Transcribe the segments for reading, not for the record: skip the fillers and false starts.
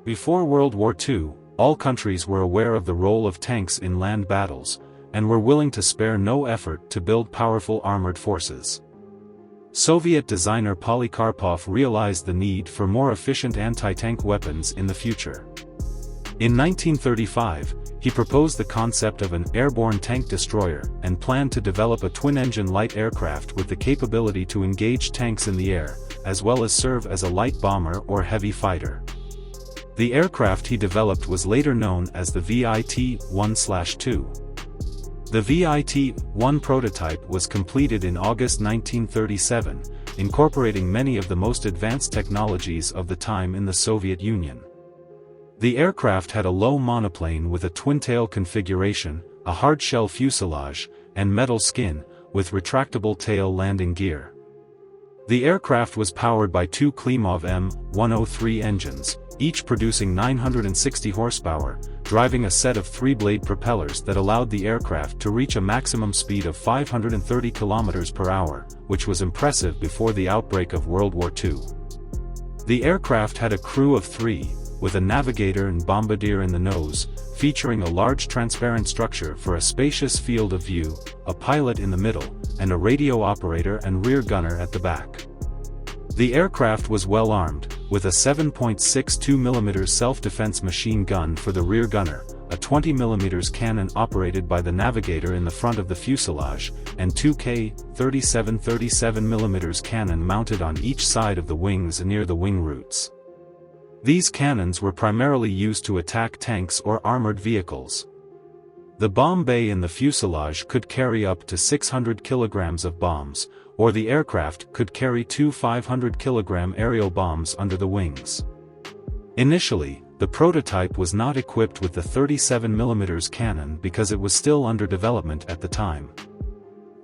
Before World War II, all countries were aware of the role of tanks in land battles, and were willing to spare no effort to build powerful armored forces. Soviet designer Polikarpov realized the need for more efficient anti-tank weapons in the future. In 1935, he proposed the concept of an airborne tank destroyer and planned to develop a twin-engine light aircraft with the capability to engage tanks in the air, as well as serve as a light bomber or heavy fighter. The aircraft he developed was later known as the VIT-1/2. The VIT-1 prototype was completed in August 1937, incorporating many of the most advanced technologies of the time in the Soviet Union. The aircraft had a low monoplane with a twin-tail configuration, a hard-shell fuselage, and metal skin, with retractable tail landing gear. The aircraft was powered by two Klimov M103 engines, each producing 960 horsepower, driving a set of three-blade propellers that allowed the aircraft to reach a maximum speed of 530 km per hour, which was impressive before the outbreak of World War II. The aircraft had a crew of 3, with a navigator and bombardier in the nose, featuring a large transparent structure for a spacious field of view, a pilot in the middle, and a radio operator and rear gunner at the back. The aircraft was well armed, with a 7.62 mm self-defense machine gun for the rear gunner, a 20 mm cannon operated by the navigator in the front of the fuselage, and two K-37 37 mm cannon mounted on each side of the wings near the wing roots. These cannons were primarily used to attack tanks or armored vehicles. The bomb bay in the fuselage could carry up to 600 kilograms of bombs, or the aircraft could carry two 500-kilogram aerial bombs under the wings. Initially, the prototype was not equipped with the 37 mm cannon because it was still under development at the time.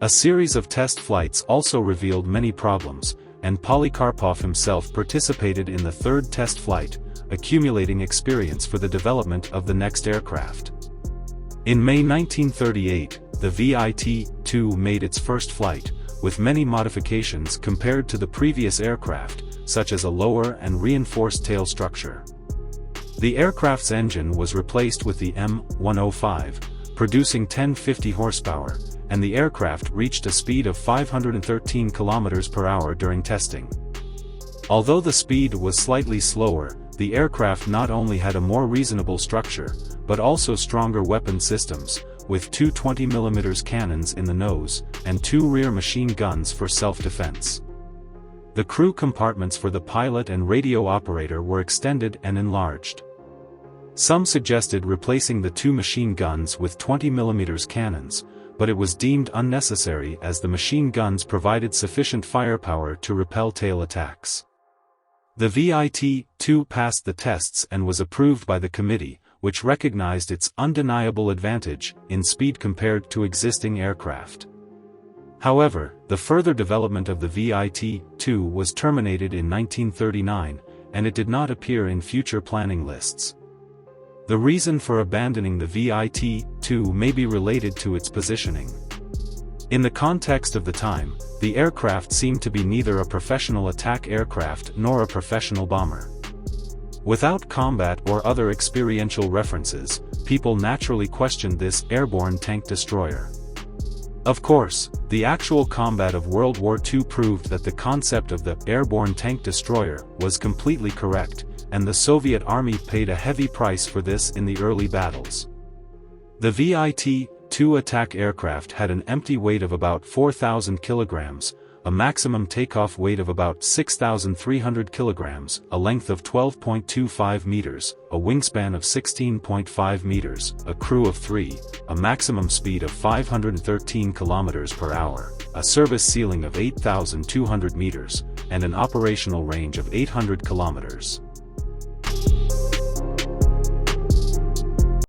A series of test flights also revealed many problems, and Polikarpov himself participated in the third test flight, accumulating experience for the development of the next aircraft. In May 1938, the VIT-2 made its first flight, with many modifications compared to the previous aircraft, such as a lower and reinforced tail structure. The aircraft's engine was replaced with the M105, producing 1050 horsepower, and the aircraft reached a speed of 513 km per hour during testing. Although the speed was slightly slower, the aircraft not only had a more reasonable structure, but also stronger weapon systems, with two 20 mm cannons in the nose, and two rear machine guns for self-defense. The crew compartments for the pilot and radio operator were extended and enlarged. Some suggested replacing the two machine guns with 20 mm cannons, but it was deemed unnecessary as the machine guns provided sufficient firepower to repel tail attacks. The VIT-2 passed the tests and was approved by the committee, which recognized its undeniable advantage in speed compared to existing aircraft. However, the further development of the VIT-2 was terminated in 1939, and it did not appear in future planning lists. The reason for abandoning the VIT-2 may be related to its positioning. In the context of the time, the aircraft seemed to be neither a professional attack aircraft nor a professional bomber. Without combat or other experiential references, people naturally questioned this airborne tank destroyer. Of course, the actual combat of World War II proved that the concept of the airborne tank destroyer was completely correct, and the Soviet Army paid a heavy price for this in the early battles. The VIT-2 attack aircraft had an empty weight of about 4,000 kilograms, a maximum takeoff weight of about 6,300 kilograms, a length of 12.25 meters, a wingspan of 16.5 meters, a crew of 3, a maximum speed of 513 kilometers per hour, a service ceiling of 8,200 meters, and an operational range of 800 kilometers.